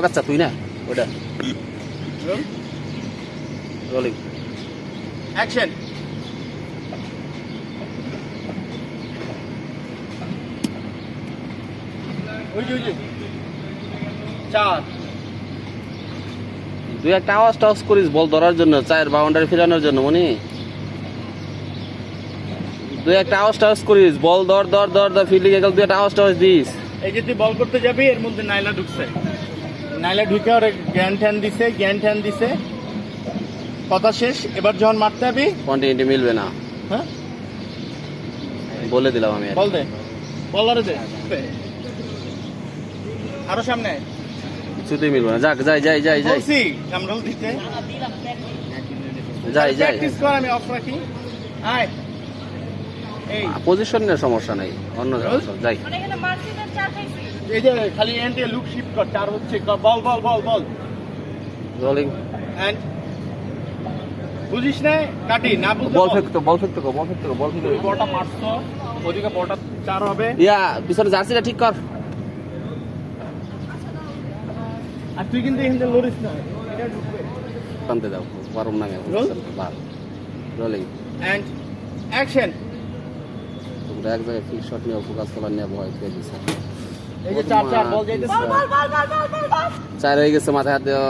বাচ্চা তুই না ওটা রোলিং অ্যাকশন ওই যে 4 তুই একটা আওয়াজ টাওয়াজ করিস বল ধরার জন্য, চায়ের বাউন্ডারি ফেরানোর জন্য মনি। তুই একটা আওয়াজ টাওয়াজ করিস বল ধর ধর ধর ধর ফিল্ডিং এ গেল, তুই একটা আওয়াজ টাওয়াজ দিস। এই যে তুই বল করতে যাবি এর মধ্যে নাইলা ঢুকছে, নাইলা ঢুকে ওর জ্ঞান ঠ্যান দিছে, কথা শেষ। এবার যখন মারতে যাবি কন্টিনিউটি মিলবে না, হ্যাঁ বলে দিলাম আমি। বল দে, বল আরে দে, আরো সামনে কিছুতেই মিলবে না। যাক যাই যাই যাই যাই বলছি কামরুল দিতে যাই যাই। প্র্যাকটিস কর, আমি অফ রাখি। আয় এই পজিশনের সমস্যা নাই, অন্য সমস্যা। যাই এই যে খালি এন্ডে লুক শিফট কর, 4 হচ্ছে, বল বল বল বল রোলিং এন্ড বুঝিস না কাটি না বুঝলে বল ফেকতো বল ফেকতো বল ফেকতো বল ফেকতো। বলটা মারছো ওদিকে বলটা 4 হবে। ইয়া পিছনে জার্সিটা ঠিক কর। আর তুই কিন্তু এখানে লড়িস না, এটা ঢুকবে। টানতে দাও পারুম না আমি। বাল রোলিং এন্ড অ্যাকশন। তোমরা এক জায়গায় ফিক্স শট নিয়ে ফোকাস করার নিয়ে ভয় পেয়ে দিছে। এই যে 4 বল যাইতেছে, চার হয়ে গেছে, মাথায় হাত দেও।